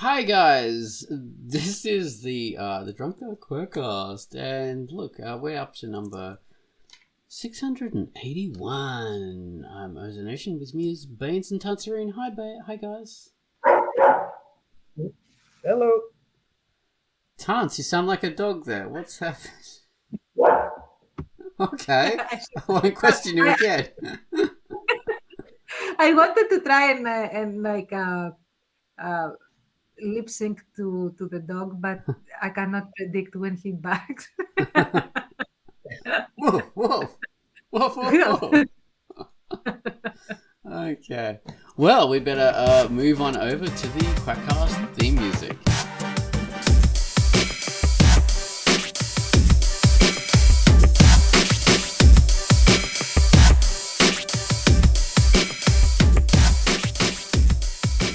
Hi guys, this is the Drunkduck Quackcast, and look, we're up to number 681. I'm Ozonation, with me is Baines and Tanserine. Hi guys. Hello. Tans, you sound like a dog there. What's happened? Okay, I won't question you again. I wanted to try and like lip sync to the dog, but I cannot predict when he barks. Whoa. Okay. Well, we better move on over to the Quackcast theme music.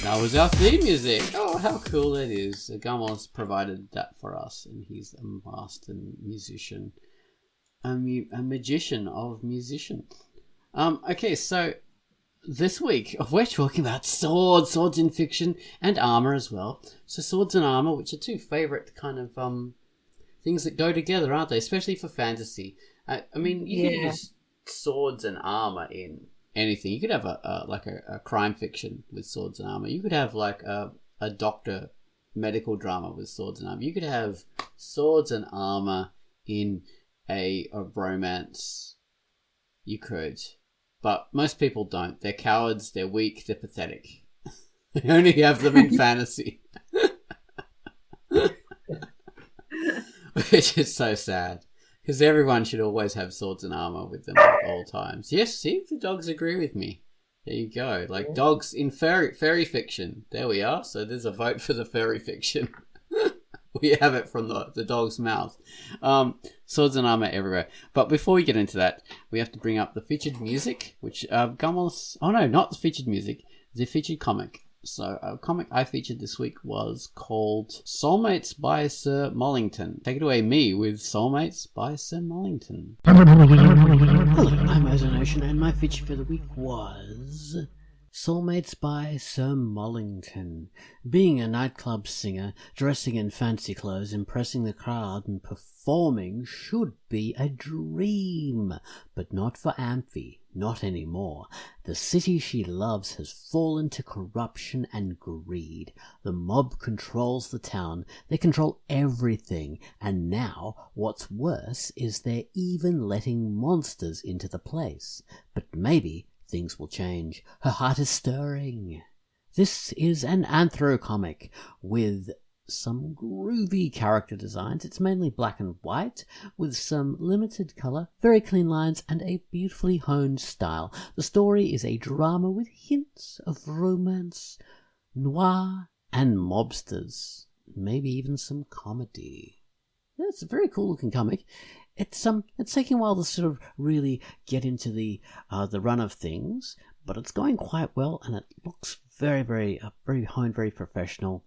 That was our theme music. Oh, how cool that is. Gamos provided that for us, and he's a master musician. A magician of musicians. Okay, so this week we're talking about swords in fiction, and armor as well. So swords and armor, which are two favorite kind of things that go together, aren't they? Especially for fantasy. I mean, you can use swords and armor in anything. You could have a crime fiction with swords and armor. You could have like a doctor medical drama with swords and armor. You could have swords and armor in a romance. You could, but most people don't. They're cowards, they're weak, they're pathetic. They only have them in fantasy. Which is so sad, because everyone should always have swords and armor with them at all times. Yes, see, the dogs agree with me. There you go. Like dogs in fairy fiction. There we are. So there's a vote for the fairy fiction. We have it from the dog's mouth. Swords and armor everywhere. But before we get into that, we have to bring up the featured music, which Gamos... Oh no, not the featured music. The featured comic. So a comic I featured this week was called Soulmates by Sir Mollington. Take it away, me, with Soulmates by Sir Mollington. Hello, I'm Ozonation, and my feature for the week was Soulmates by Sir Mollington. Being a nightclub singer, dressing in fancy clothes, impressing the crowd and performing should be a dream. But not for Amphi, not anymore. The city she loves has fallen to corruption and greed. The mob controls the town, they control everything, and now, what's worse, is they're even letting monsters into the place. But maybe things will change. Her heart is stirring. This is an anthro comic with some groovy character designs. It's mainly black and white with some limited colour, very clean lines, and a beautifully honed style. The story is a drama with hints of romance, noir, and mobsters. Maybe even some comedy. Yeah, it's a very cool looking comic. It's taking a while to sort of really get into the run of things, but it's going quite well, and it looks very honed, very professional,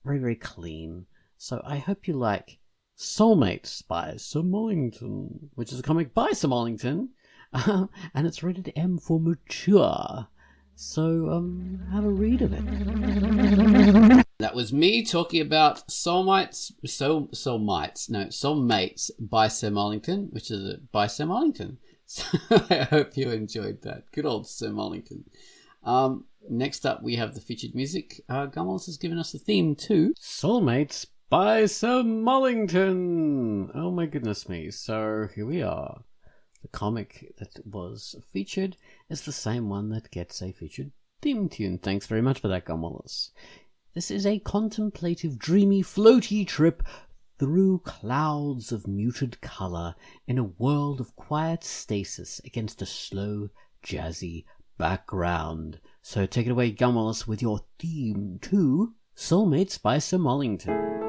very clean. So I hope you like Soulmates by Sir Mollington, which is a comic by Sir Mollington, and it's rated M for mature. So have a read of it. That was me talking about Soulmates by Sir Mollington, which is by Sir Mollington. So I hope you enjoyed that. Good old Sir Mollington. Next up, we have the featured music. Gummels has given us the theme to Soulmates by Sir Mollington. Oh my goodness me. So here we are. The comic that was featured is the same one that gets a featured theme tune. Thanks very much for that, Gummels. This is a contemplative, dreamy, floaty trip through clouds of muted colour in a world of quiet stasis against a slow, jazzy background. So take it away, Gummels, with your theme to Soulmates by Sir Mollington.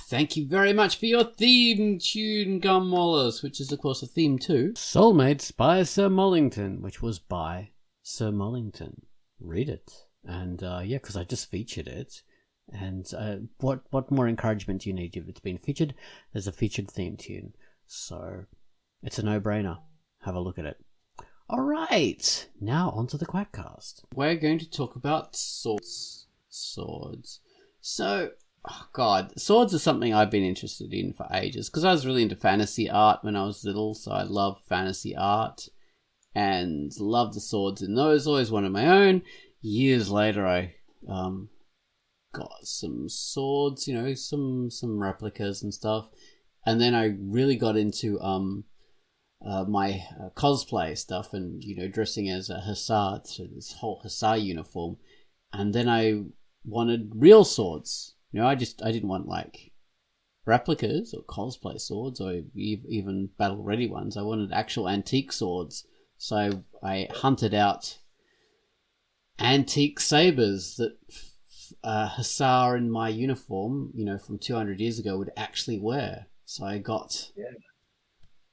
Thank you very much for your theme tune, Gum Wallace, which is, of course, a theme to Soulmates by Sir Mollington, which was by Sir Mollington. Read it. And, because I just featured it. And what more encouragement do you need? If it's been featured, there's a featured theme tune. So it's a no-brainer. Have a look at it. All right. Now onto the Quackcast. We're going to talk about swords. So... Oh, God, swords are something I've been interested in for ages because I was really into fantasy art when I was little, so I love fantasy art and love the swords in those. Always wanted my own. Years later, I got some swords, some replicas and stuff, and then I really got into my cosplay stuff and dressing as a hussar, so this whole hussar uniform, and then I wanted real swords. I didn't want like replicas or cosplay swords or even battle ready ones. I wanted actual antique swords. So I hunted out antique sabres that a hussar in my uniform, from 200 years ago would actually wear. So I got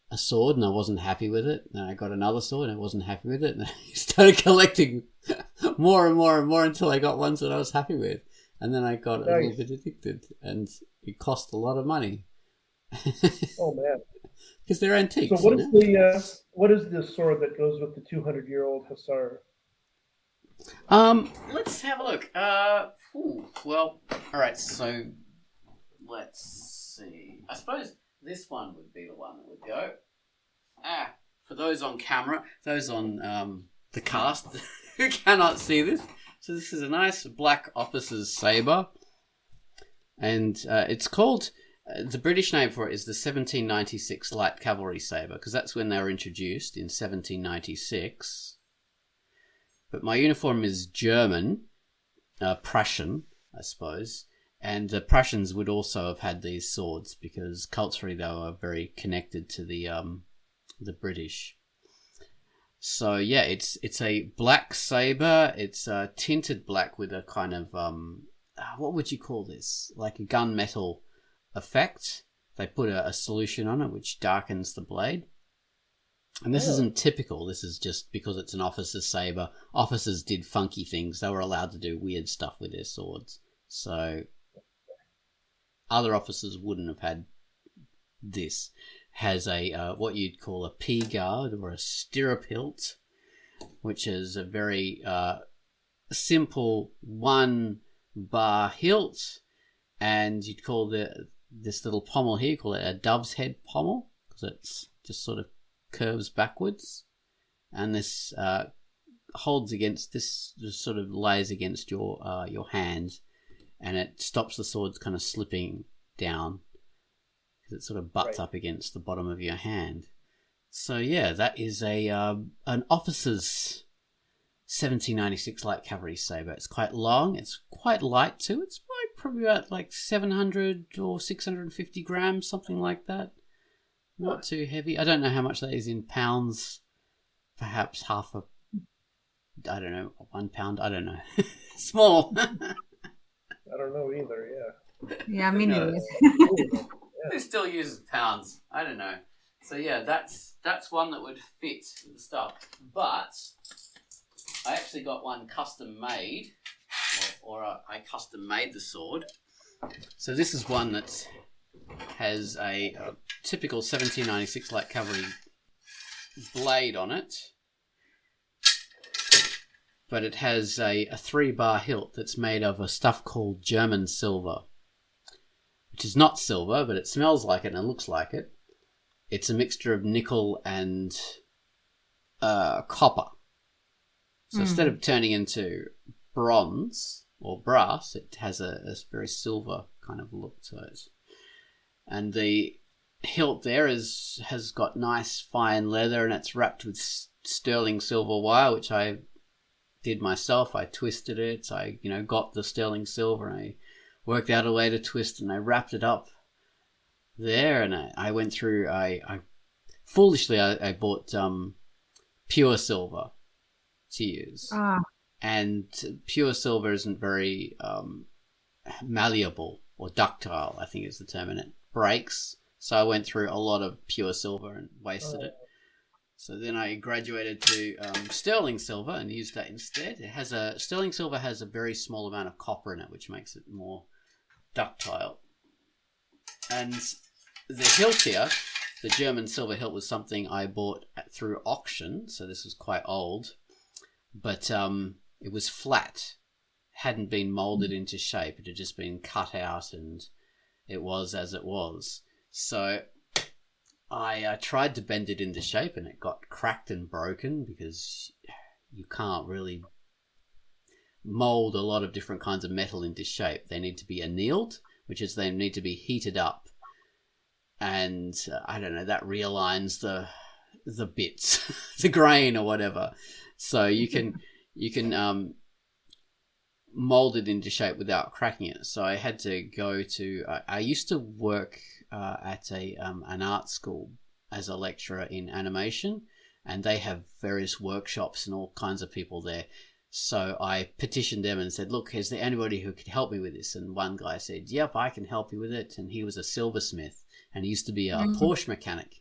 a sword and I wasn't happy with it. Then I got another sword and I wasn't happy with it. And I started collecting more and more and more until I got ones that I was happy with. And then I got a little bit addicted, and it cost a lot of money. Oh man! Because they're antiques. So what is the sword that goes with the 200-year-old hussar? Let's have a look. All right. So let's see. I suppose this one would be the one that would go. For those on camera, those on the cast who cannot see this. So this is a nice black officer's sabre, and it's called, the British name for it is the 1796 Light Cavalry Sabre, because that's when they were introduced, in 1796. But my uniform is German, Prussian, I suppose, and the Prussians would also have had these swords, because culturally they were very connected to the British. So yeah, it's a black saber. It's tinted black with a kind of what would you call this? Like a gunmetal effect. They put a solution on it which darkens the blade. And this isn't typical. This is just because it's an officer's saber. Officers did funky things. They were allowed to do weird stuff with their swords. So other officers wouldn't have had this. Has a what you'd call a P-guard or a stirrup hilt, which is a very simple one-bar hilt, and you'd call this little pommel here, call it a dove's head pommel, because it's just sort of curves backwards, and this holds against, this just sort of lays against your hand, and it stops the swords kind of slipping down. It sort of butts up against the bottom of your hand. So yeah, that is an officer's 1796 light cavalry saber. It's quite long. It's quite light too. It's probably about like 700 or 650 grams, something like that. Not too heavy. I don't know how much that is in pounds. Perhaps I don't know, 1 pound. I don't know. Small. I don't know either. Yeah. Yeah, me neither. Who still uses pounds? I don't know. So yeah, that's one that would fit the stuff. But I actually got one custom made, or I custom made the sword. So this is one that has a typical 1796 light cavalry blade on it, but it has a 3-bar hilt that's made of a stuff called German silver, which is not silver, but it smells like it and it looks like it. It's a mixture of nickel and copper. So instead of turning into bronze or brass, it has a very silver kind of look to it. And the hilt there has got nice fine leather, and it's wrapped with sterling silver wire, which I did myself. I twisted it. I got the sterling silver, and I worked out a way to twist, and I wrapped it up there, and I went through, I foolishly bought pure silver to use. And pure silver isn't very malleable. or ductile, I think is the term, and it breaks. So I went through a lot of pure silver and wasted it. So then I graduated to sterling silver and used that instead. Sterling silver has a very small amount of copper in it, which makes it more ductile. And the hilt here, the German silver hilt, was something I bought through auction. So this was quite old, but it was flat, hadn't been molded into shape. It had just been cut out, and it was as it was. So I tried to bend it into shape, and it got cracked and broken because you can't really mold a lot of different kinds of metal into shape. They need to be annealed, which is they need to be heated up, and I don't know, that realigns the bits, the grain or whatever. So you can mold it into shape without cracking it. So I had to go to. I used to work at an art school as a lecturer in animation, and they have various workshops and all kinds of people there. So I petitioned them and said, look, is there anybody who could help me with this? And one guy said, yep, I can help you with it. And he was a silversmith, and he used to be a Porsche mechanic.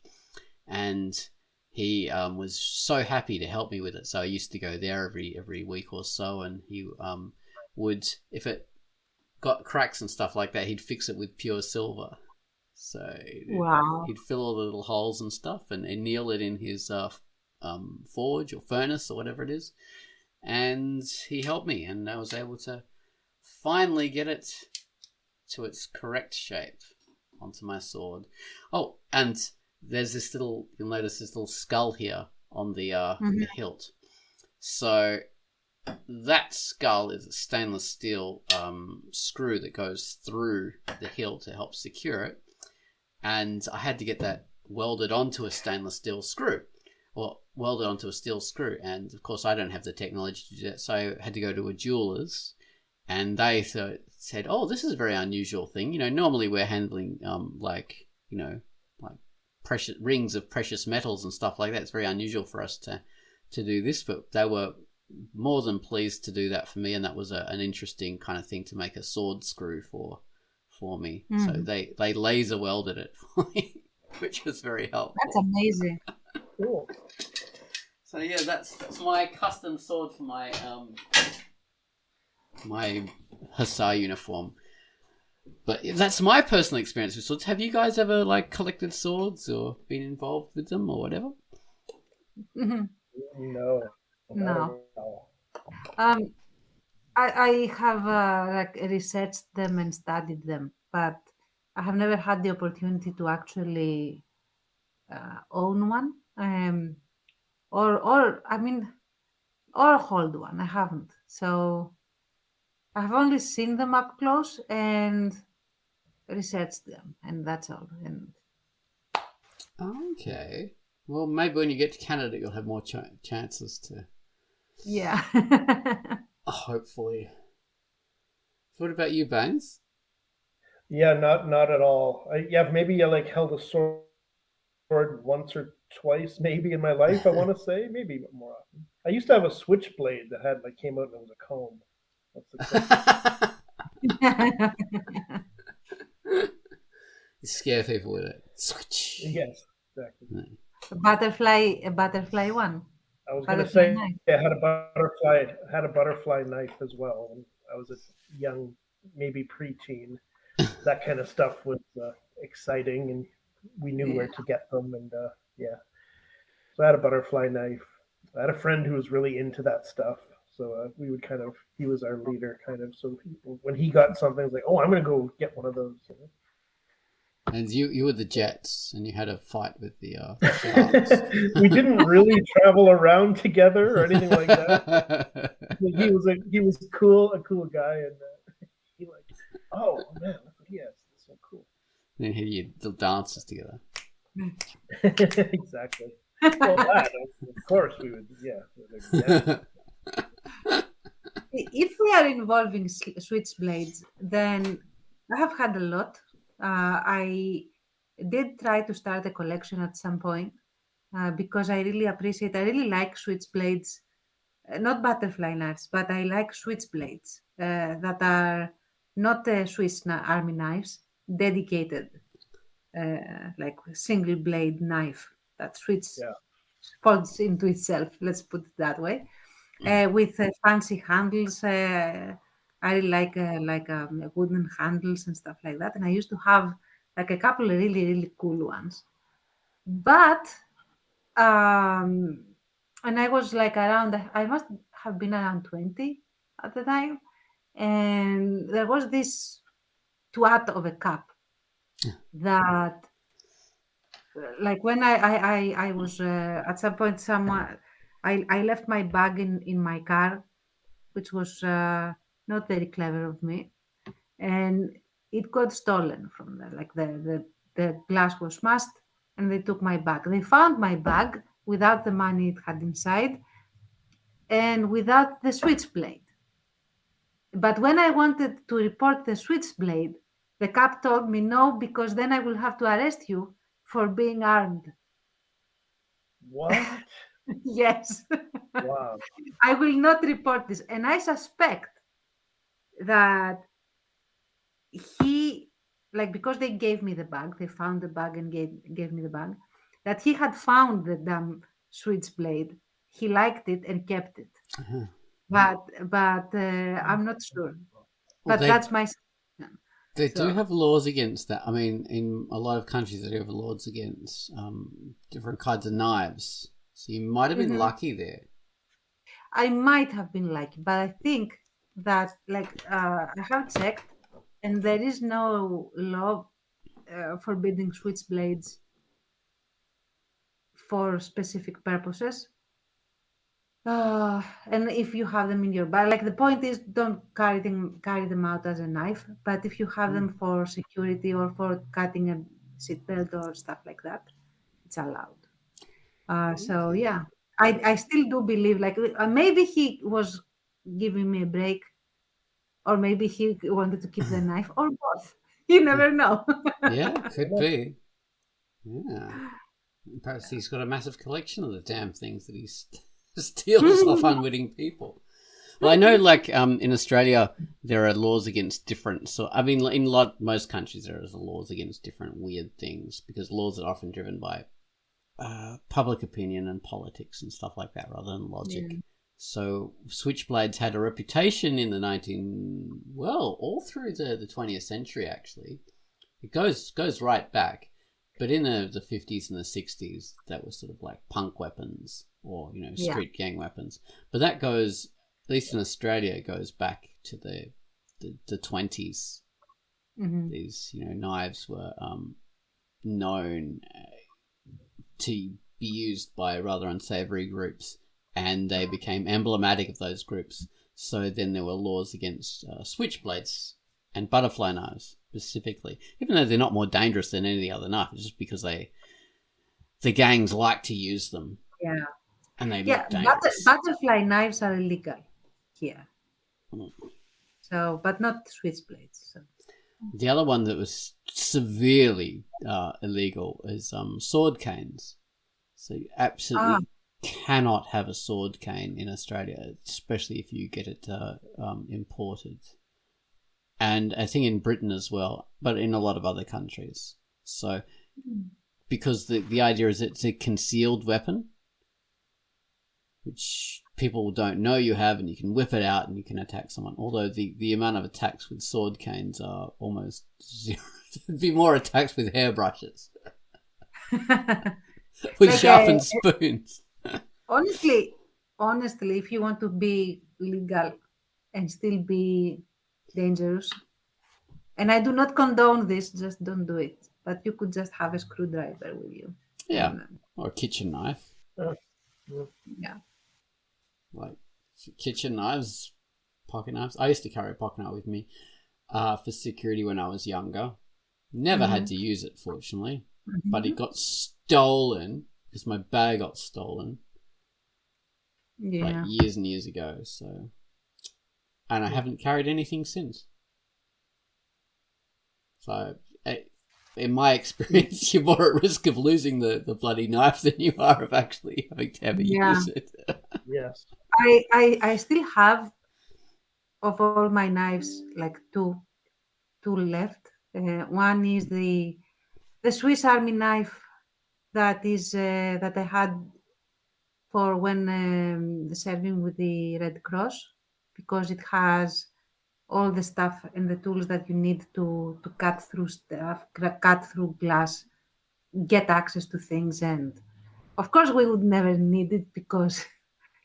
And he was so happy to help me with it. So I used to go there every week or so, and he would, if it got cracks and stuff like that, he'd fix it with pure silver. So he'd fill all the little holes and stuff and anneal it in his forge or furnace or whatever it is. And he helped me, and I was able to finally get it to its correct shape onto my sword. Oh, and there's this little, you'll notice this little skull here on the hilt. So that skull is a stainless steel screw that goes through the hilt to help secure it. And I had to get that welded onto a stainless steel screw, or welded onto a steel screw. And of course, I don't have the technology to do that. So I had to go to a jeweler's, and they said, oh, this is a very unusual thing. You know, normally we're handling like precious rings of precious metals and stuff like that. It's very unusual for us to do this, but they were more than pleased to do that for me, and that was an interesting kind of thing to make a sword screw for me. So they laser welded it for me, which was very helpful. That's amazing. Cool. So yeah, that's my custom sword for my my hussar uniform. But that's my personal experience with swords. Have you guys ever collected swords or been involved with them or whatever? No. No. I have researched them and studied them, but I have never had the opportunity to actually own one, or hold one. I haven't. So I have only seen them up close and researched them, and that's all. And okay, well, maybe when you get to Canada, you'll have more chances to. yeah. Hopefully. So what about you, Bones? Yeah, not at all. Maybe I held a sword once or twice, maybe in my life. I want to say maybe more often. I used to have a switchblade that had came out and it was a comb. That's the You scare people with it. Switch. Yes, exactly. A butterfly one. I was going to say I had a butterfly knife as well. When I was a young, maybe preteen. That kind of stuff was exciting, and we knew where to get them. And so I had a butterfly knife. I had a friend who was really into that stuff, so we would he was our leader, So when he got something, I was like, oh, I'm going to go get one of those. And you were the Jets, and you had a fight with the Sharks. We didn't really travel around together or anything like that. He was a cool guy, and he oh man, look what he has. That's so cool. And then you had the dances together. Exactly. Well, of course we would. Yeah. If we are involving switchblades, then I have had a lot. I did try to start a collection at some point because I really like switchblades, not butterfly knives, but I like switchblades that are not Swiss army knives, dedicated, like single blade knife that folds into itself. Let's put it that way, with fancy handles. I really like wooden handles and stuff like that. And I used to have like a couple of really cool ones. But and I was like around. I must have been around 20 at the time, and there was this twat of a cup that like when I was at some point someone I left my bag in my car, which was not very clever of me, and it got stolen from there. Like the glass was smashed, and they took my bag. They found my bag without the money it had inside, and without the switchblade. But when I wanted to report the switchblade, the cop told me no, because then I will have to arrest you for being armed. What? Yes. Wow. I will not report this. And I suspect that he, like, because they gave me the bag, they found the bag and gave me the bag, that he had found the damn switchblade. He liked it and kept it. Uh-huh. But I'm not sure. Well, But that's my suspicion. They do have laws against that. I mean, in a lot of countries, they do have laws against different kinds of knives. So you might have been lucky there. I might have been lucky, but I think that, like, I have checked, and there is no law forbidding switchblades for specific purposes. And if you have them in your bag, like, the point is, don't carry them out as a knife. But if you have them for security or for cutting a seatbelt or stuff like that, it's allowed. So yeah, I still do believe, like, maybe he was giving me a break, or maybe he wanted to keep the knife, or both. You never know. Yeah, could be. Yeah. Perhaps he's got a massive collection of the damn things that he steals off unwitting people. Well, I know, like, in Australia, there are laws against different. So, I mean, in most countries, there is laws against different weird things, because laws are often driven by public opinion and politics and stuff like that, rather than logic. Yeah. So, switchblades had a reputation in the all through the 20th century. Actually, it goes right back. But in the 50s and the 60s, that was sort of like punk weapons or, street gang weapons. But that goes, at least in Australia, it goes back to the 20s. Mm-hmm. These, knives were known to be used by rather unsavory groups, and they became emblematic of those groups. So then there were laws against switchblades and butterfly knives specifically, even though they're not more dangerous than any other knife. It's just because the gangs like to use them. Yeah. And they look dangerous. Butterfly knives are illegal here. So, but not switchblades. So. The other one that was severely illegal is sword canes. So you absolutely cannot have a sword cane in Australia, especially if you get it imported. And I think in Britain as well, but in a lot of other countries. So, because the idea is it's a concealed weapon, which people don't know you have, and you can whip it out and you can attack someone. Although the amount of attacks with sword canes are almost zero. There'd be more attacks with hairbrushes. With sharpened spoons. Honestly, if you want to be legal and still be dangerous, and I do not condone this, just don't do it. But you could just have a screwdriver with you. Yeah, or a kitchen knife. Yeah. Like kitchen knives, pocket knives. I used to carry a pocket knife with me for security when I was younger. Never had to use it, fortunately. But it got stolen because my bag got stolen. Yeah. Like years and years ago. So, and I haven't carried anything since. So, in my experience, you're more at risk of losing the bloody knife than you are of actually having to ever use it. Yes. I still have, of all my knives, like 2 tool left. One is the Swiss Army knife that I had for when serving with the Red Cross, because it has all the stuff and the tools that you need to cut through stuff, cut through glass, get access to things. And of course, we would never need it because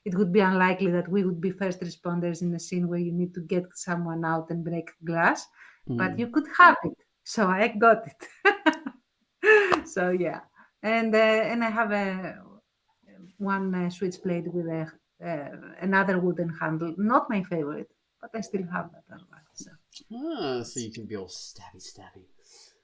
it would be unlikely that we would be first responders in a scene where you need to get someone out and break glass, but you could have it. So I got it. So yeah, and I have one switchblade with another wooden handle. Not my favorite, but I still have that as well. So you can be all stabby.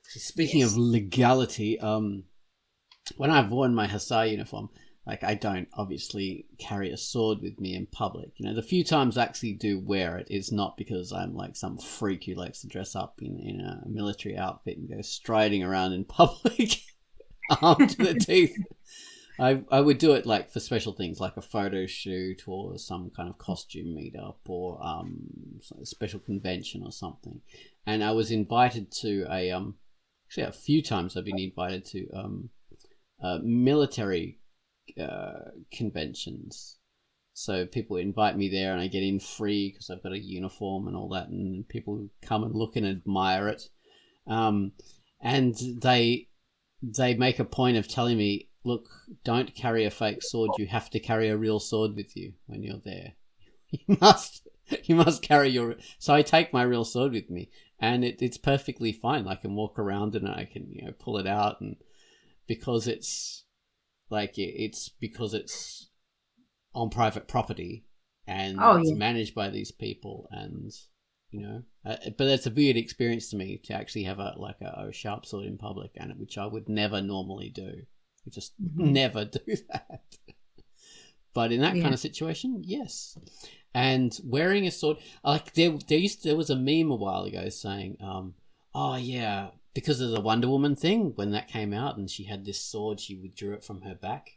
Speaking of legality, when I've worn my hussar uniform, like I don't obviously carry a sword with me in public. You know, the few times I actually do wear it is not because I'm like some freak who likes to dress up in a military outfit and go striding around in public armed to the teeth. I would do it like for special things like a photo shoot or some kind of costume meetup or a special convention or something. And I was invited to actually a few times I've been invited to military conventions. So people invite me there and I get in free because I've got a uniform and all that, and people come and look and admire it. And they make a point of telling me, look, don't carry a fake sword. You have to carry a real sword with you when you're there. You must carry your... So I take my real sword with me, and it's perfectly fine. I can walk around and I can, pull it out, and because it's on private property and it's managed by these people, and but it's a weird experience to me to actually have a sharp sword in public, and which I would never normally do. We just never do that. But in that kind of situation, yes. And wearing a sword, like there was a meme a while ago saying, because of the Wonder Woman thing, when that came out and she had this sword, she withdrew it from her back.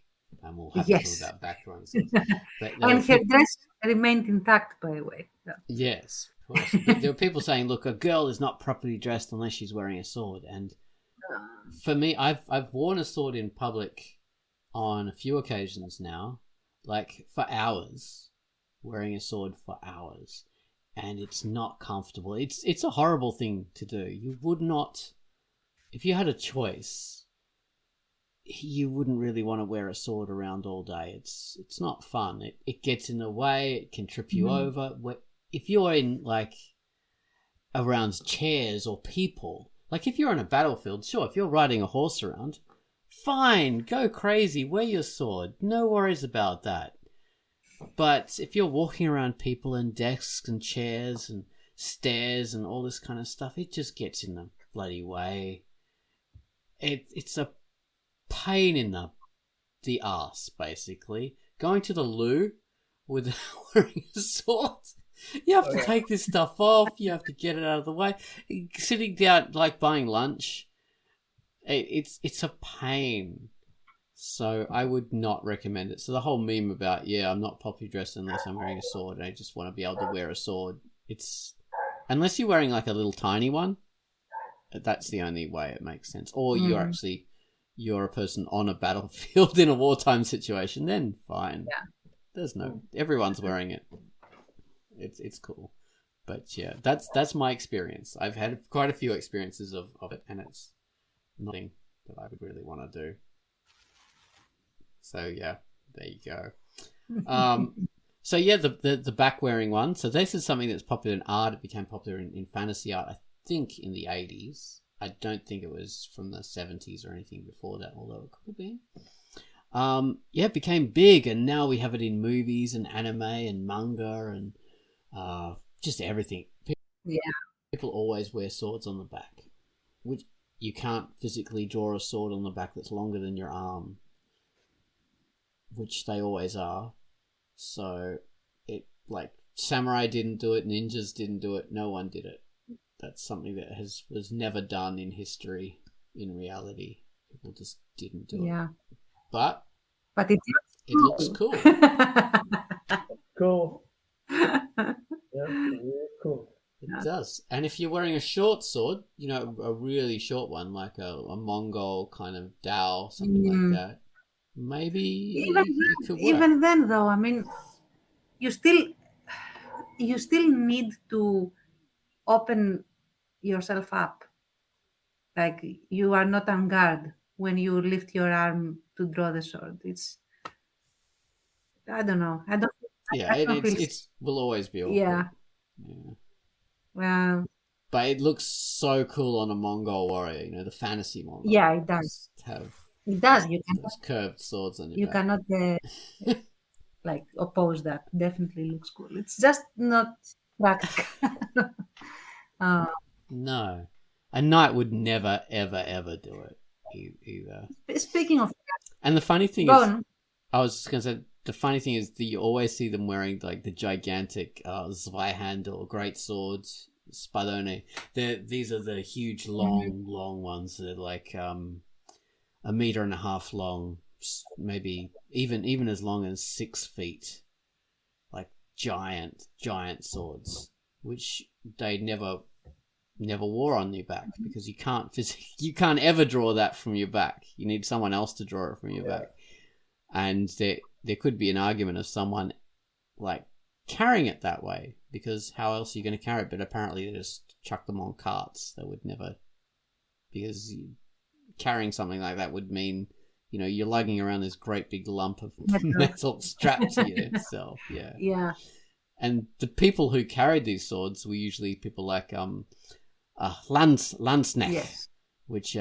And we'll have to talk about backgrounds. And her dress remained intact, by the way. So. Yes, of course. But there were people saying, look, a girl is not properly dressed unless she's wearing a sword. And for me, I've worn a sword in public on a few occasions now, like for hours, wearing a sword for hours, and it's not comfortable. It's a horrible thing to do. You would not, if you had a choice, you wouldn't really want to wear a sword around all day. It's not fun. It gets in the way. It can trip you over. If you're in around chairs or people. Like if you're on a battlefield, sure, if you're riding a horse around, fine, go crazy, wear your sword. No worries about that. But if you're walking around people and desks and chairs and stairs and all this kind of stuff, it just gets in the bloody way. It's a pain in the arse, basically. Going to the loo with wearing a sword. You have to take this stuff off. You have to get it out of the way. Sitting down, like buying lunch, it's a pain. So I would not recommend it. So the whole meme about, I'm not properly dressed unless I'm wearing a sword, and I just want to be able to wear a sword. Unless you're wearing like a little tiny one, that's the only way it makes sense. Or you're a person on a battlefield in a wartime situation, then fine. Yeah. Everyone's wearing it. It's cool. But yeah, that's my experience. I've had quite a few experiences of it, and it's nothing that I would really want to do. So yeah, there you go. So yeah, the back wearing one. So this is something that's popular in art. It became popular in fantasy art, I think, in the 80s. I don't think it was from the 70s or anything before that, although it could have been. It became big, and now we have it in movies and anime and manga and just everything. People always wear swords on the back, which you can't physically draw a sword on the back that's longer than your arm, which they always are. So samurai didn't do it, ninjas didn't do it, no one did it. That's something that was never done in history. In reality, people just didn't do it. But it looks cool. Cool. Yeah, cool. It does. does. And if you're wearing a short sword, a really short one, like a Mongol kind of dao, something like that, maybe it could work. Even then, though, I mean, you still need to open yourself up. Like, you are not on guard when you lift your arm to draw the sword. I don't know. I don't feel. It will always be awkward. Yeah. Well. But it looks so cool on a Mongol warrior. The fantasy Mongol. Yeah, it does. It does. You can those curved swords on your you back. cannot oppose that. Definitely looks cool. It's just not practical. No, a knight would never, ever, ever do it either. Speaking of, and the funny thing go is, on. I was just gonna say, the funny thing is that you always see them wearing like the gigantic Zweihandel great swords, spadone. These are the huge, long ones. They're like 1.5 meters long, maybe even as long as 6 feet. Like giant swords, which they never wore on your back because you can't ever draw that from your back. You need someone else to draw it from your back. And there could be an argument of someone like carrying it that way, because how else are you going to carry it? But apparently they just chuck them on carts. They would never, because carrying something like that would mean, you're lugging around this great big lump of metal strapped to yourself. Yeah. And the people who carried these swords were usually people like Landsknechts, Yes. which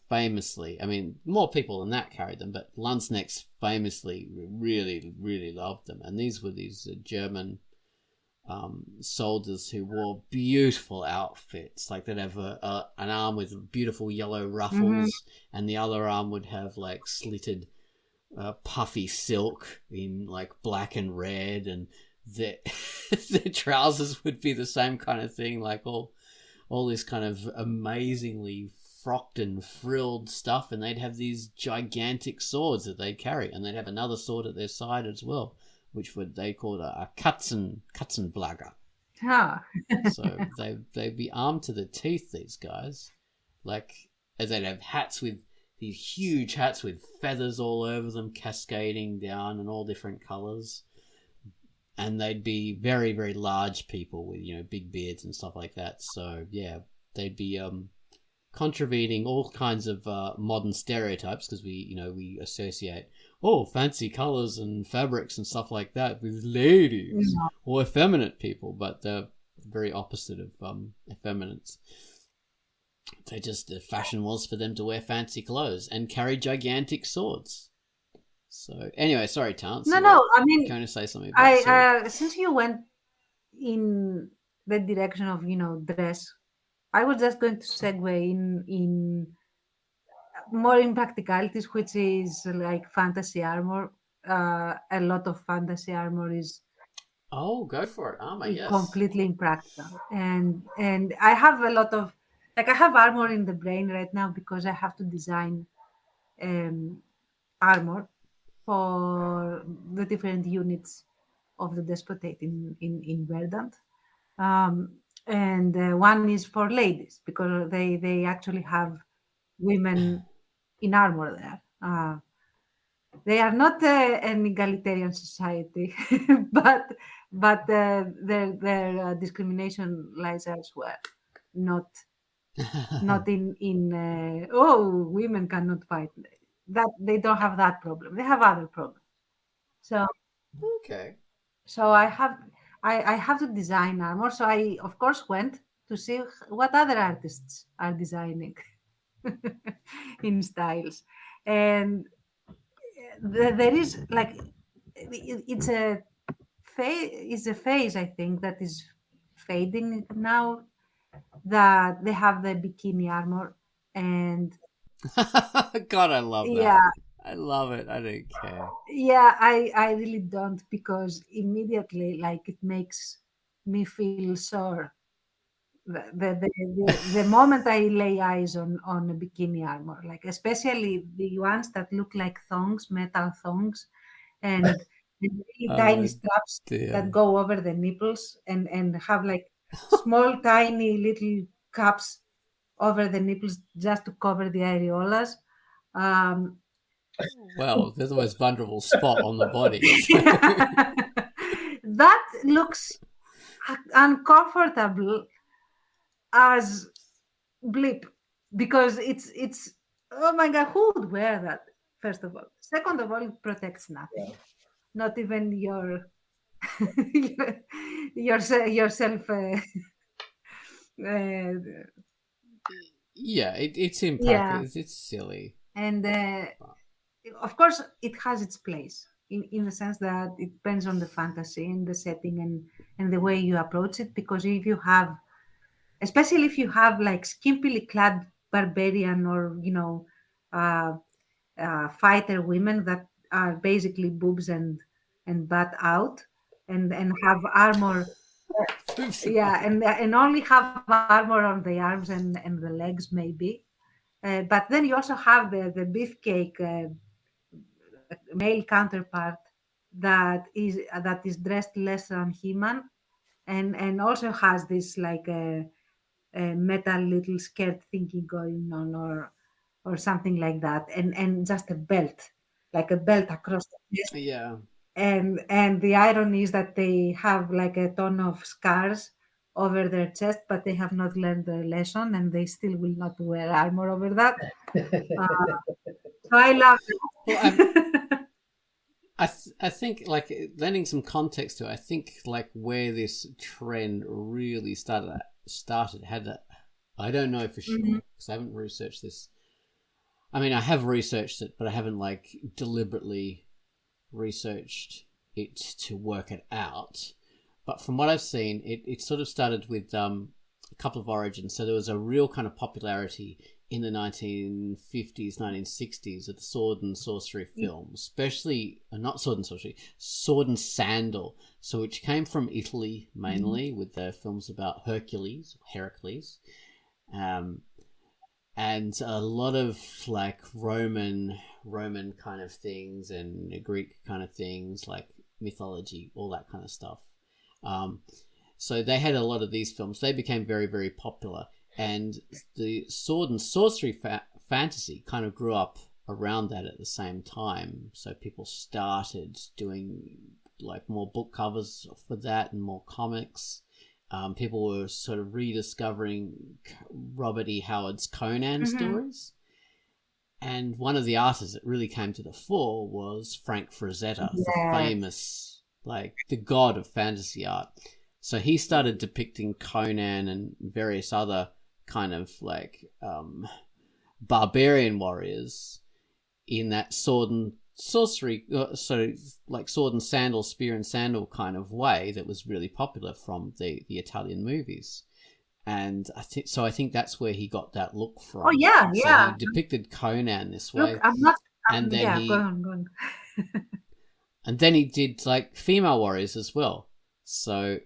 famously, I mean, more people than that carried them, but Landsknechts famously really, really loved them. And these were German soldiers who wore beautiful outfits. Like they'd have an arm with beautiful yellow ruffles, and the other arm would have like slitted puffy silk in like black and red, and their trousers would be the same kind of thing, like all this kind of amazingly frocked and frilled stuff, and they'd have these gigantic swords that they'd carry, and they'd have another sword at their side as well, which they called a Katzenblagger. So they'd be armed to the teeth, these guys. Like, as they'd have these huge hats with feathers all over them, cascading down in all different colours. And they'd be very, very large people with, big beards and stuff like that. So, yeah, they'd be contravening all kinds of modern stereotypes, because we associate, fancy colours and fabrics and stuff like that with ladies or effeminate people, but they're very opposite of effeminates. The fashion was for them to wear fancy clothes and carry gigantic swords. So anyway, sorry, Tance. No. I mean, going to say something about since you went in the direction of dress, I was just going to segue in more in practicalities, which is like fantasy armor. A lot of fantasy armor is go for it, armor. Yes, completely impractical, and I have a lot of I have armor in the brain right now because I have to design armor for the different units of the Despotate in Verdant. And one is for ladies, because they actually have women in armor there. They are not an egalitarian society, but their discrimination lies elsewhere, not in women cannot fight. That they don't have that problem. They have other problems. So okay. So I have to design armor. So I of course went to see what other artists are designing in styles, and there is like it's a phase I think that is fading now, that they have the bikini armor. And God, I love that. Yeah, I love it. I don't care. Yeah, I really don't, because immediately, like, it makes me feel sore. The moment I lay eyes on a bikini armor, like especially the ones that look like thongs, metal thongs, and really tiny straps that go over the nipples and have like small, tiny little cups over the nipples just to cover the areolas. Well, they're the most vulnerable spot on the body. That looks uncomfortable as bleep, because it's oh my god, who would wear that? First of all, second of all, it protects nothing, not even yourself. Yeah, it's impractical. It's silly. And of course, it has its place in the sense that it depends on the fantasy and the setting and the way you approach it. Because if you have, especially if you have like skimpily clad barbarian or fighter women that are basically boobs and butt out and have armor. And only have armor on the arms and the legs maybe. But then you also have the beefcake male counterpart that is dressed less than human, and also has this like a metal little skirt thingy going on, or something like that, and just a belt, like a belt across the chest. Yeah. And the irony is that they have like a ton of scars over their chest, but they have not learned their lesson, and they still will not wear armor over that. So I love it. I think, like, lending some context to it, I think, like, where this trend really started had that. I don't know for sure because I haven't researched this. I mean, I have researched it, but I haven't like deliberately researched it to work it out. But from what I've seen, it sort of started with a couple of origins. So there was a real kind of popularity in the 1950s, 1960s of the sword and sorcery film, especially not sword and sorcery, sword and sandal. So which came from Italy mainly, with the films about Hercules, and a lot of like Roman kind of things and Greek kind of things, like mythology, all that kind of stuff. So they had a lot of these films. They became very, very popular. And the sword and sorcery fantasy kind of grew up around that at the same time. So people started doing like more book covers for that and more comics. People were sort of rediscovering Robert E. Howard's Conan stories. And one of the artists that really came to the fore was Frank Frazetta, the famous, like, the god of fantasy art. So he started depicting Conan and various other kind of like barbarian warriors in that sword and sorcery, like sword and sandal, spear and sandal kind of way that was really popular from the Italian movies. And I think that's where he got that look from. Oh yeah, so yeah. He depicted Conan this way. Look, I'm not. And then go on. And then he did like female warriors as well. So,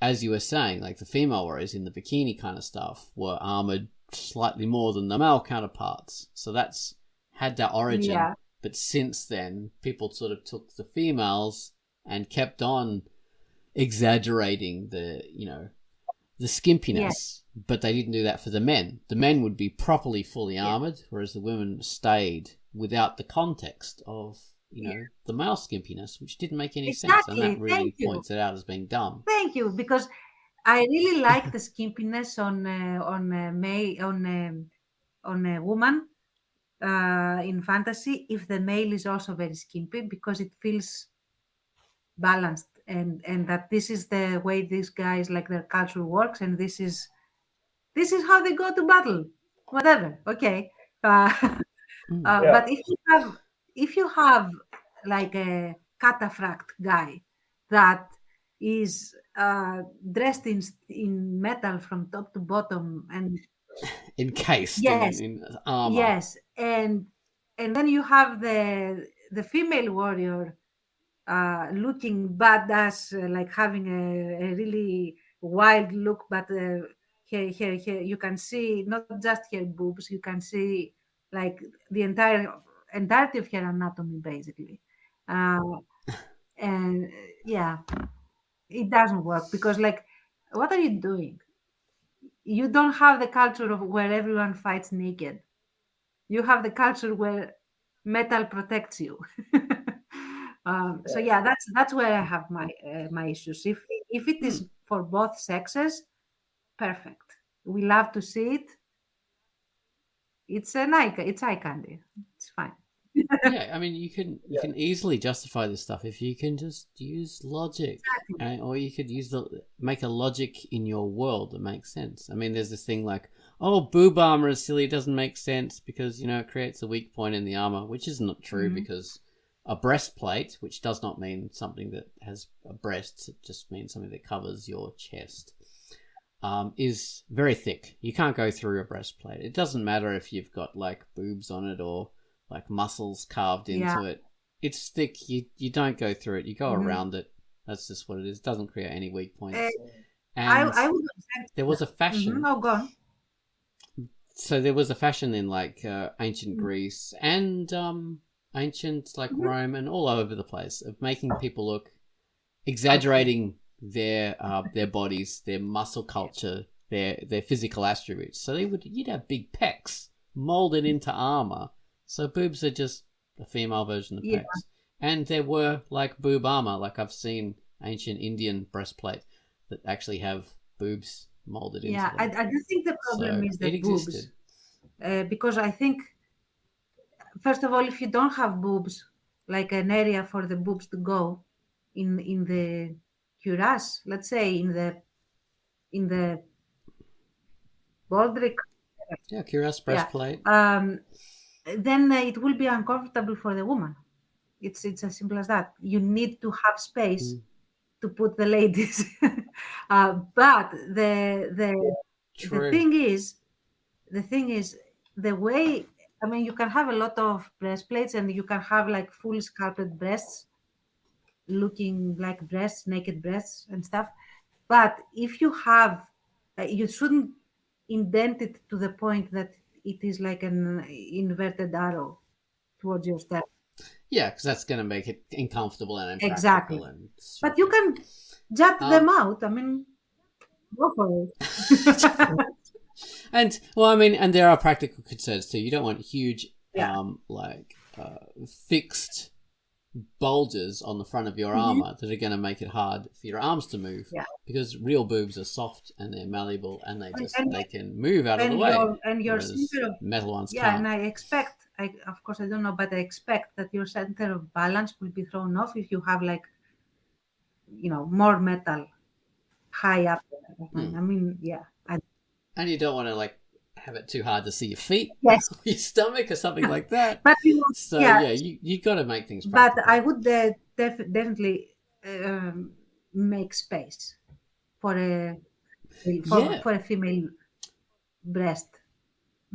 as you were saying, like the female warriors in the bikini kind of stuff were armored slightly more than the male counterparts. So that's had that origin. Yeah. But since then, people sort of took the females and kept on exaggerating the skimpiness. Yeah. But they didn't do that for the men. The men would be properly fully armored, whereas the women stayed without the context of the male skimpiness, which didn't make any sense, and that really points it out as being dumb. Thank you, because I really like the skimpiness on a woman in fantasy if the male is also very skimpy, because it feels balanced, and that this is the way these guys, like, their culture works, and this is how they go to battle. Whatever, okay. But if you have like a cataphract guy that is dressed in metal from top to bottom and encased in armor, yes, and then you have the female warrior looking badass, like having a really wild look, but here you can see not just her boobs, you can see like the entirety of her anatomy, basically. And yeah, it doesn't work, because like What are you doing? You don't have the culture of where everyone fights naked. You have the culture where metal protects you. So yeah, that's where I have my issues. If it is for both sexes, perfect. We love to see it. It's it's eye candy. It's fine. Yeah, I mean, you can easily justify this stuff if you can just use logic, or you could make a logic in your world that makes sense. I mean, there's this thing like, oh, boob armor is silly; it doesn't make sense because it creates a weak point in the armor, which is not true because a breastplate, which does not mean something that has a breast, it just means something that covers your chest, is very thick. You can't go through a breastplate. It doesn't matter if you've got like boobs on it or like muscles carved into it. It's thick. You don't go through it. You go around it. That's just what it is. It doesn't create any weak points. And I would there was a fashion. Oh, go on. So there was a fashion in like ancient Greece and ancient like Rome and all over the place of making people look, exaggerating their bodies, their muscle culture, their physical attributes. So you'd have big pecs molded into armor. So boobs are just a female version of pecs. And there were like boob armor, like I've seen ancient Indian breastplate that actually have boobs molded into them. I do think the problem is the boobs. Because I think, first of all, if you don't have boobs, like an area for the boobs to go in the cuirass, let's say in the baldric. Yeah, cuirass breastplate. Then it will be uncomfortable for the woman. It's as simple as that. You need to have space to put the ladies. But the thing is the way. I mean, you can have a lot of breastplates, and you can have like full sculpted breasts, looking like breasts, naked breasts and stuff. But if you have, you shouldn't indent it to the point that it is like an inverted arrow towards your step. Yeah, because that's going to make it uncomfortable and impractical. Exactly. And but you can jut them out. I mean, go for it. And there are practical concerns too. You don't want huge, fixed bulges on the front of your armor that are going to make it hard for your arms to move. Yeah. Because real boobs are soft and they're malleable and they can move out of the way. And your center of metal ones can't. And I expect, of course I don't know, but I expect that your center of balance will be thrown off if you have like, more metal high up there. I mean, yeah. And you don't want to like have it too hard to see your feet, or your stomach, or something like that. But you got to make things practical. But I would definitely make space for a female breast.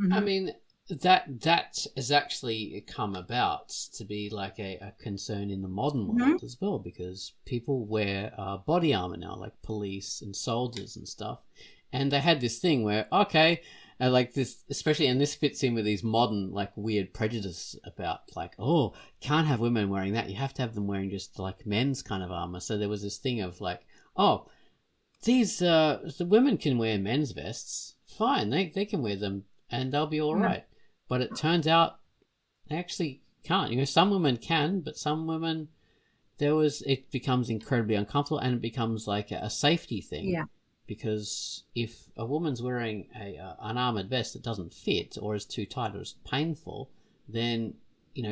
I mean, that has actually come about to be like a concern in the modern world as well, because people wear body armor now, like police and soldiers and stuff. And they had this thing where, like this, especially, and this fits in with these modern, like, weird prejudices about, like, oh, can't have women wearing that. You have to have them wearing just, like, men's kind of armor. So there was this thing of, like, oh, the women can wear men's vests. Fine, they can wear them and they'll be all right. But it turns out they actually can't. Some women can, but some women, it becomes incredibly uncomfortable and it becomes like a safety thing. Yeah. Because if a woman's wearing an armored vest that doesn't fit or is too tight or is painful, then,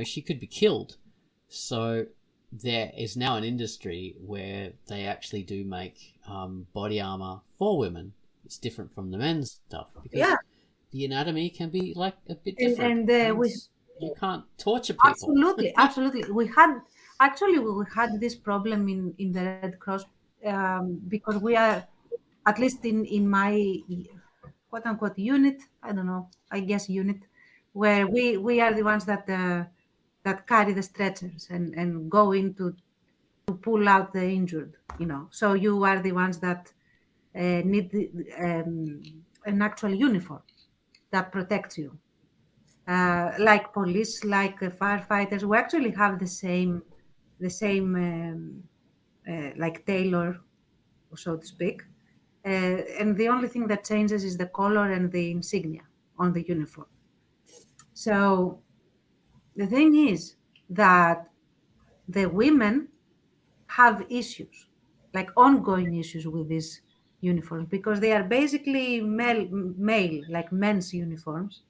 she could be killed. So there is now an industry where they actually do make body armor for women. It's different from the men's stuff. Because the anatomy can be like a bit different. And you can't torture people. Absolutely. We had this problem in the Red Cross because we are, at least in my quote unquote unit, I don't know, I guess unit, where we are the ones that carry the stretchers and go in to pull out the injured, So you are the ones that need an actual uniform that protects you. Like police, like firefighters, we actually have the same like tailor, so to speak. and the only thing that changes is the color and the insignia on the uniform. So the thing is that the women have issues, like ongoing issues with these uniforms, because they are basically male, like men's uniforms.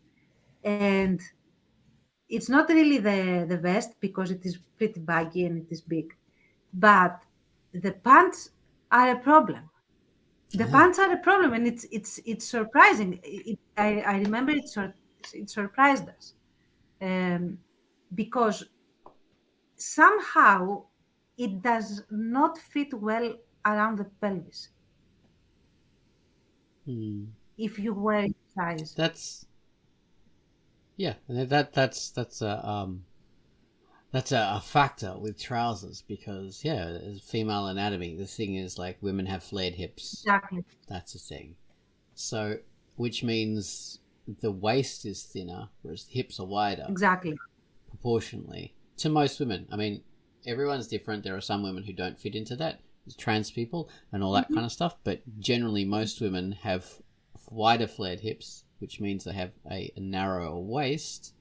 And it's not really the vest because it is pretty baggy and it is big. But the pants are a problem. The pants are a problem, and it's surprising. I remember it surprised us because somehow it does not fit well around the pelvis if you wear it size. That's that's a factor with trousers because as female anatomy, the thing is like women have flared hips. Exactly. That's a thing. So, which means the waist is thinner, whereas the hips are wider. Exactly. Proportionally to most women. I mean, everyone's different. There are some women who don't fit into that, trans people and all that kind of stuff. But generally, most women have wider flared hips, which means they have a narrower waist.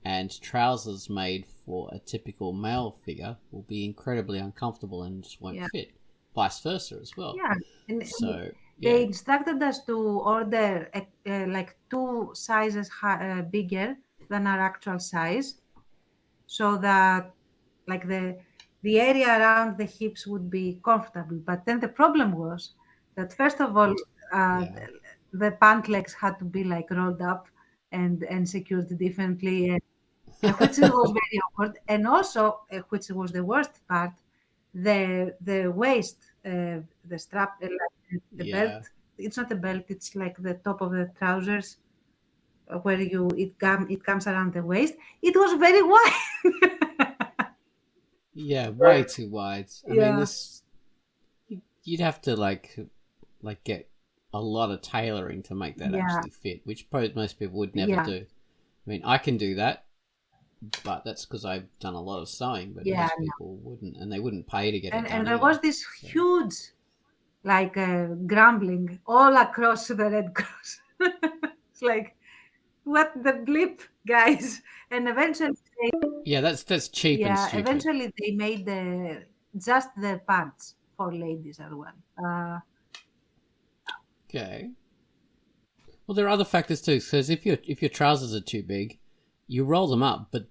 And trousers made for a typical male figure will be incredibly uncomfortable and just won't fit. Vice versa as well. Yeah. And so they instructed us to order like 2 sizes bigger than our actual size, so that like the area around the hips would be comfortable. But then the problem was that first of all, the pant legs had to be like rolled up and secured differently, which was very awkward. And also, which was the worst part, the waist, the strap, the belt. It's not a belt. It's like the top of the trousers, where it comes around the waist. It was very wide. Way too wide. I mean, this you'd have to like get a lot of tailoring to make that actually fit, which most people would never do. I mean, I can do that, but that's because I've done a lot of sewing, but most people wouldn't, and they wouldn't pay to get it done. And there was this huge, like, grumbling all across the Red Cross. It's like, what the bleep, guys? And eventually, that's cheap and stupid. Eventually they made just the pants for ladies as well. Okay. Well, there are other factors too, because if your trousers are too big, you roll them up, but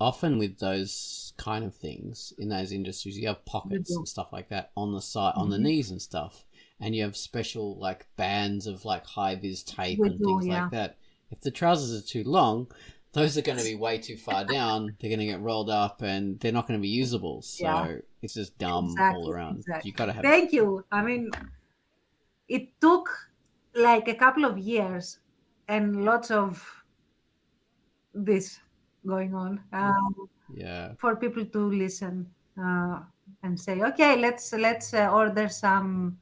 often with those kind of things in those industries, you have pockets and stuff like that on the side, on the knees and stuff, and you have special like bands of like high vis tape and things like that. If the trousers are too long, those are going to be way too far down. They're going to get rolled up, and they're not going to be usable. So it's just dumb all around. You got to have. Thank you. I mean, it took like a couple of years and lots of this going on for people to listen and say, okay, let's order some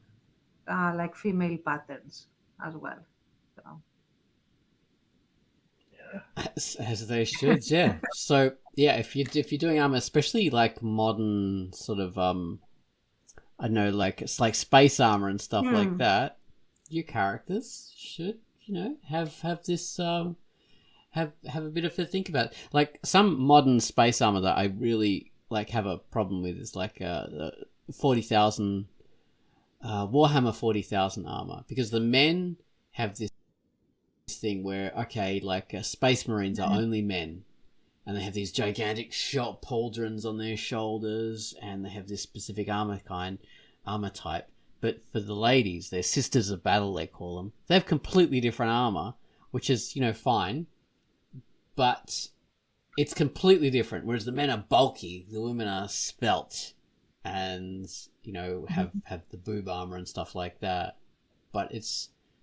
like female patterns as well. So. As they should, So if you're doing armor, especially like modern sort of I don't know, like it's like space armor and stuff like that, your characters should have this have a bit of a think about. Like some modern space armor that I really like have a problem with is like 40,000 Warhammer 40,000 armor, because the men have this thing where space marines are only men, and they have these gigantic shot pauldrons on their shoulders, and they have this specific armor type. But for the ladies, they're sisters of battle, they call them. They have completely different armor, which is fine, but it's completely different. Whereas the men are bulky, the women are svelte, and have the boob armor and stuff like that. But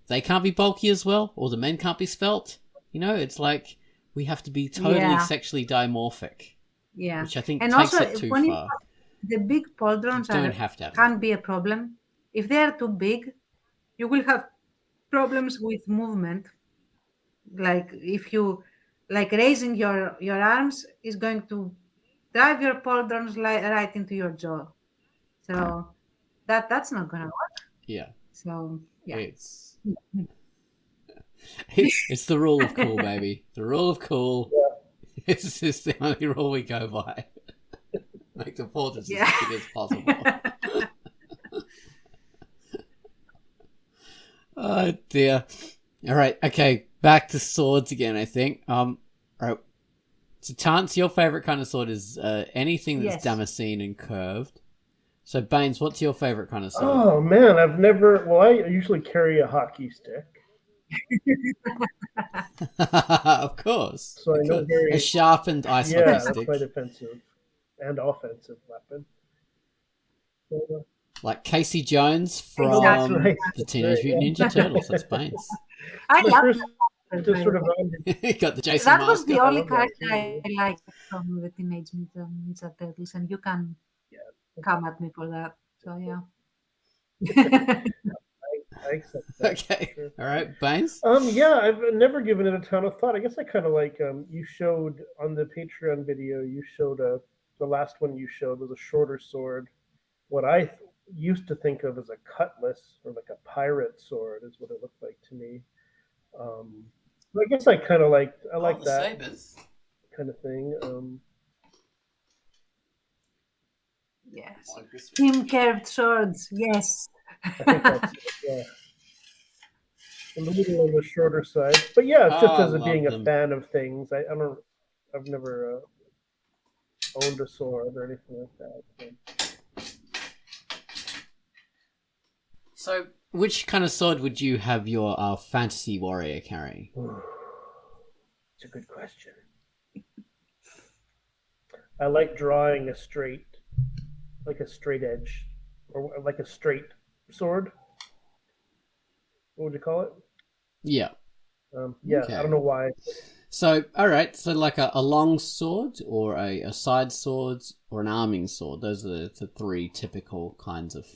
they can't be bulky as well, or the men can't be svelte. It's like we have to be totally sexually dimorphic. Yeah, which I think and takes also, it too far. The big pauldrons can be a problem. If they are too big, you will have problems with movement. Like if you raising your arms is going to drive your pauldrons right into your jaw. So that's not gonna work. Yeah. So yeah. It's the rule of cool, baby. The rule of cool. It's just the only rule we go by. Make the fortress as big as possible. Oh dear. All right. Okay. Back to swords again. I think. All right. So, Tance, your favorite kind of sword is anything that's Damascene and curved. So, Baines, what's your favorite kind of sword? Oh man, I've never. Well, I usually carry a hockey stick. Of course. So I know a sharpened ice hockey stick. That's my defensive and offensive weapon. So, like Casey Jones from the Teenage Mutant Ninja Turtles. That's Baines. I love just sort of got the Jason That mask. was the only character I liked from the Teenage Mutant Ninja Turtles, and you can come at me for that. So yeah. I accept that. Okay. Sure. All right, Baines? Yeah, I've never given it a ton of thought. I guess I kind of like you showed on the Patreon video. You showed the last one you showed was a shorter sword. What I used to think of as a cutlass or like a pirate sword is what it looked like to me. I guess I kind of like that sabres kind of thing. Yes. Team curved swords. Yes. I think that's a little on the shorter side, but yeah, it's just as being a fan of things. I've never owned a sword or anything like that. So, which kind of sword would you have your fantasy warrior carry? It's a good question. I like drawing a straight edge, or like a straight sword. What would you call it? Yeah. Okay. I don't know why. So, all right. So, like a long sword, or a side sword, or an arming sword. Those are the three typical kinds of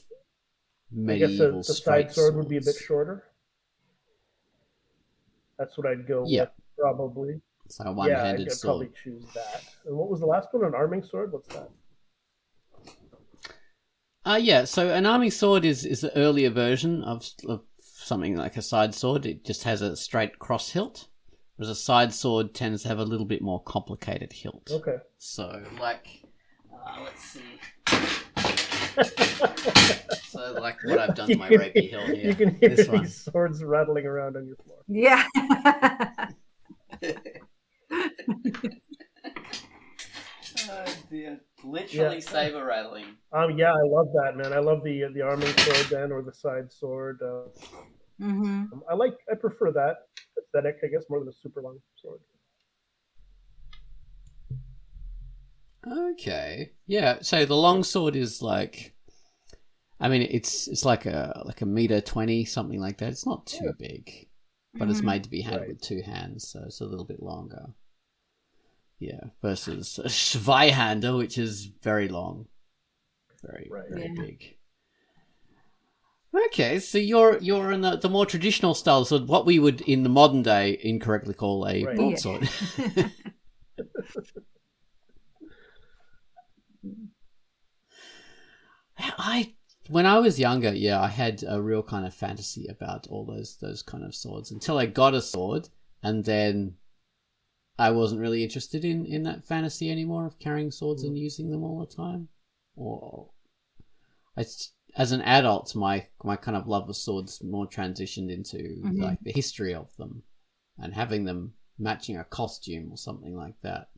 medieval. I guess the side sword would be a bit shorter. That's what I'd go with, probably. So a one-handed I'd sword. Probably choose that. And what was the last one? An arming sword? What's that? So an arming sword is the earlier version of something like a side sword. It just has a straight cross hilt, whereas a side sword tends to have a little bit more complicated hilt. Okay. So, like, let's see. So, like what I've done to my rapey hilt here. You can hear these swords rattling around on your floor. Yeah. Oh dear. Literally saber rattling. Yeah, I love that, man. I love the arming sword then, or the side sword. I prefer that aesthetic, I guess, more than a super long sword. Okay. Yeah, so the long sword is like, I mean, it's like a meter 20, something like that. It's not too big, but it's made to be handled with two hands, so it's a little bit longer. Yeah, versus a Zweihander, which is very long, very big. Okay, so you're in the more traditional style, so what we would in the modern day incorrectly call a broadsword. When I was younger, I had a real kind of fantasy about all those kind of swords until I got a sword, and then I wasn't really interested in that fantasy anymore of carrying swords and using them all the time. Or as an adult, my kind of love of swords more transitioned into like the history of them and having them matching a costume or something like that.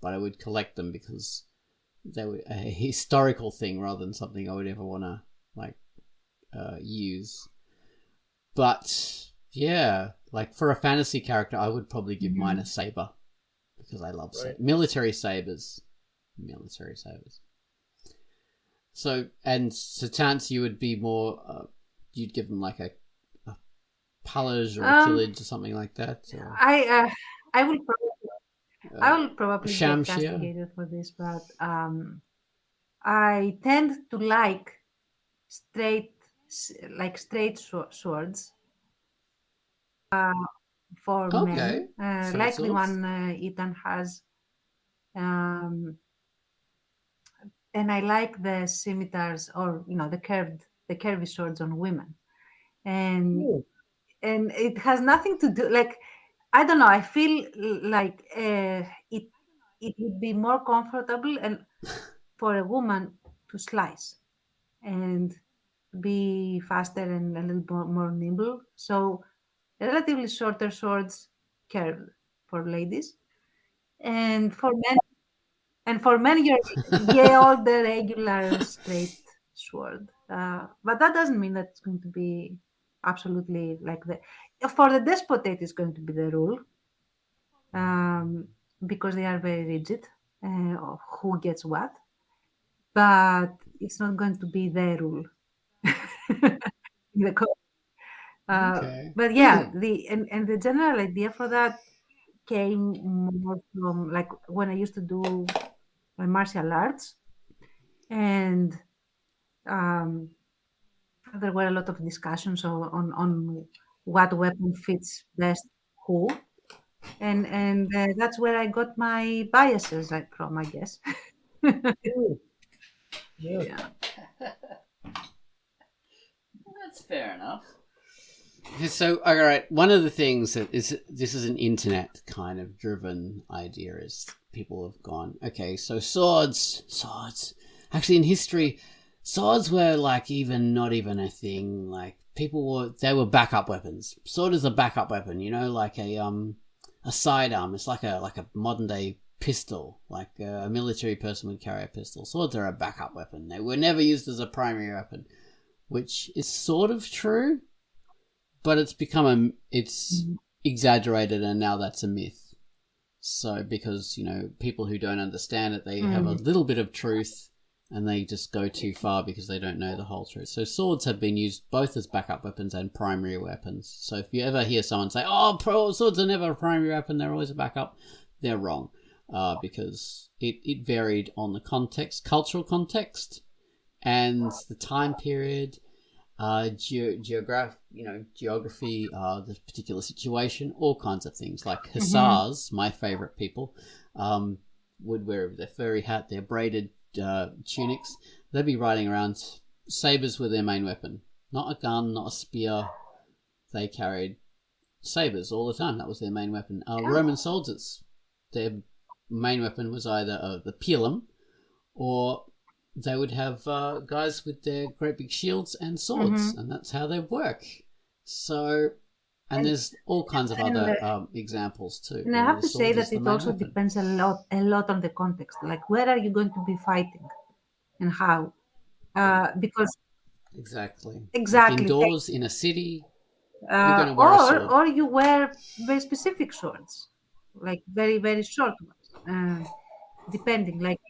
But I would collect them because they were a historical thing rather than something I would ever want to use. But yeah, like for a fantasy character, I would probably give mine a saber because I love military sabers. So Tance, you would be more. You'd give them like a pallage or a tillage or something like that. Or... I will probably get Shamshir. castigated for this, but I tend to like straight swords for men, like the one Ethan has, and I like the scimitars or the curvy swords on women. and Ooh. and it has nothing to do, like, I don't know. I feel like it would be more comfortable and for a woman to slice and be faster and a little more nimble. So relatively shorter swords curved for ladies, and for men, you're yeah, all the regular straight sword. But that doesn't mean that it's going to be absolutely like the. For the despotate, it's going to be the rule, um, because they are very rigid of who gets what. But it's not going to be the rule. The Okay. but yeah, and the general idea for that came more from like when I used to do my martial arts, and um, there were a lot of discussions on what weapon fits best who, and that's where I got my biases like from, I guess. Ooh. Yeah. Yeah. That's fair enough. So, all right, one of the things that is, this is an internet kind of driven idea, is people have gone, okay, so swords. Actually, in history, swords were like not even a thing. Like they were backup weapons. Sword is a backup weapon, like a sidearm. It's like a modern day pistol. Like a military person would carry a pistol. Swords are a backup weapon. They were never used as a primary weapon, which is sort of true, but it's it's exaggerated, and now that's a myth. So because people who don't understand it, they have a little bit of truth, and they just go too far because they don't know the whole truth. So swords have been used both as backup weapons and primary weapons. So if you ever hear someone say, "Oh, swords are never a primary weapon; they're always a backup," they're wrong, because it varied on the context, cultural context, and the time period. Geography, the particular situation, all kinds of things. Like hussars, my favorite people, would wear their furry hat, their braided tunics. They'd be riding around. Sabres were their main weapon. Not a gun, not a spear. They carried sabres all the time. That was their main weapon. Roman soldiers, their main weapon was either the pilum, or they would have guys with their great big shields and swords, and that's how they work. So, and there's all kinds of other examples too. And I have to say that it also weapon. depends a lot on the context. Like, where are you going to be fighting, and how? Because Exactly. exactly, Like indoors in a city, you're going to wear a sword. or you wear very specific swords, like very very short ones, depending. Like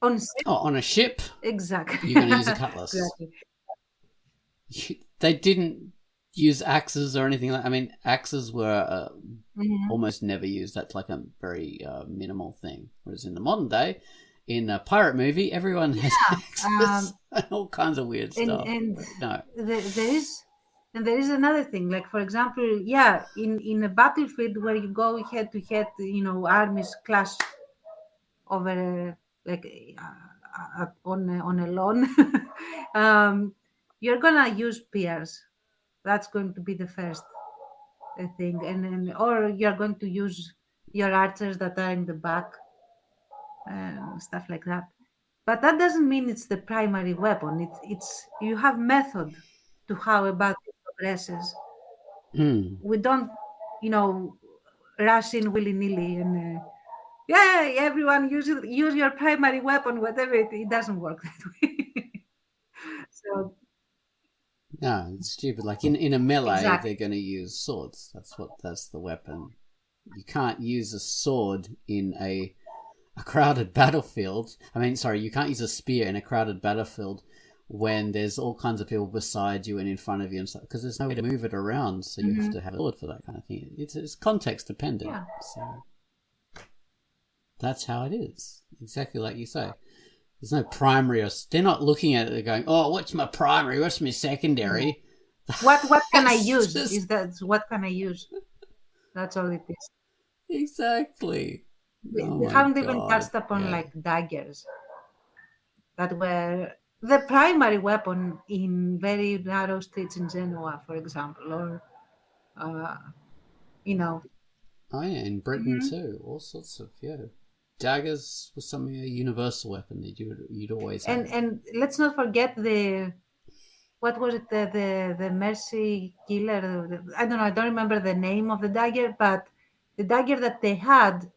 on a ship, exactly, you're going to use a cutlass. Exactly. They didn't use axes or anything like. I mean, axes were almost never used. That's like a very minimal thing. Whereas in the modern day, in a pirate movie, everyone has axes and all kinds of weird stuff. And no, there is another thing. Like, for example, in a battlefield where you go head to head, armies clash over on a lawn. You're gonna use spears. That's going to be the first thing, and or you're going to use your archers that are in the back and stuff like that. But that doesn't mean it's the primary weapon. It's you have method to how a battle progresses. We don't, rush in willy nilly and. Everyone use your primary weapon, whatever. It doesn't work that way. So no, it's stupid. Like in a melee, exactly. they're going to use swords. That's the weapon. You can't use a sword in a crowded battlefield. I mean, sorry, you can't use a spear in a crowded battlefield when there's all kinds of people beside you and in front of you and stuff, because there's no way to move it around. So you have to have a sword for that kind of thing. It's context dependent. Yeah. So that's how it is. Exactly like you say. There's no primary, or they're not looking at it and going, "Oh, what's my primary? What's my secondary?" What can I use? Is that what can I use? That's all it is. Exactly. They haven't even touched upon like daggers that were the primary weapon in very narrow streets in Genoa, for example, or uh, you know. Oh yeah, in Britain Mhm. too. All sorts of daggers was something a universal weapon that you'd always have. And let's not forget what was it, the mercy killer? I don't know. I don't remember the name of the dagger, but the dagger that they had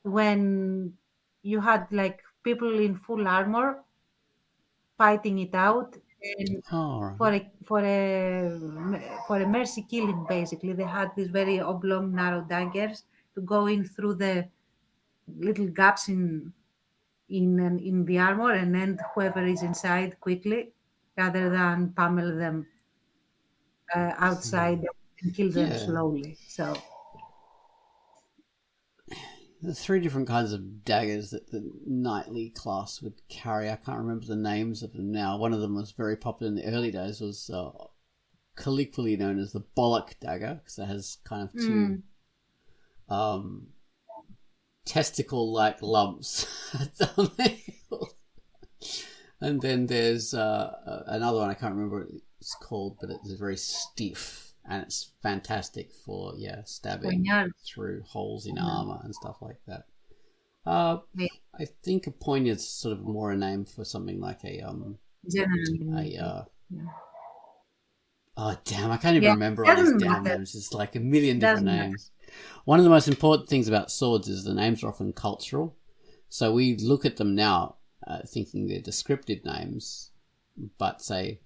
when you had like people in full armor fighting it out, and Oh, right. for a mercy killing, basically they had these very oblong narrow daggers to go in through the little gaps in the armor and end whoever is inside quickly, rather than pummel them outside and kill them Yeah. slowly. So There's 3 different kinds of daggers that the knightly class would carry. I can't remember the names of them now. One of them was very popular in the early days, was colloquially known as the bollock dagger, because it has kind of 2 testicle-like lumps at the nail. And then there's another one, I can't remember what it's called, but it's very stiff. And it's fantastic for stabbing through holes in armor and stuff like that. I think a poignard's sort of more a name for something like oh damn! I can't even remember all these damn names. It's like a million different names. One of the most important things about swords is the names are often cultural. So we look at them now, thinking they're descriptive names, but say.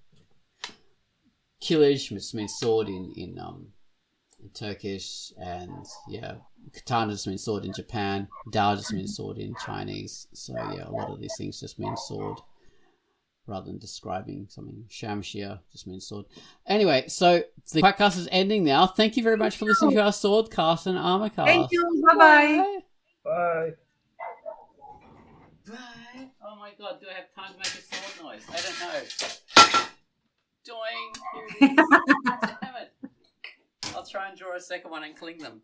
Kilij, which means sword in Turkish, and katana just means sword in Japan. Dao just means sword in Chinese. So a lot of these things just mean sword rather than describing something. Shamshir just means sword. Anyway, so the Quackcast is ending now. Thank you very much for listening to our Swordcast and Armorcast. Thank you. Bye-bye. Bye. Bye. Oh my god, do I have time to make a sword noise? I don't know. Doing. Here it is. Damn it. I'll try and draw a second one and cling them.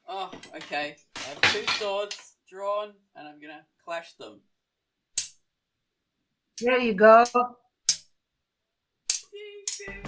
Oh, okay. I have 2 swords drawn and I'm going to clash them. There you go. Ding, ding.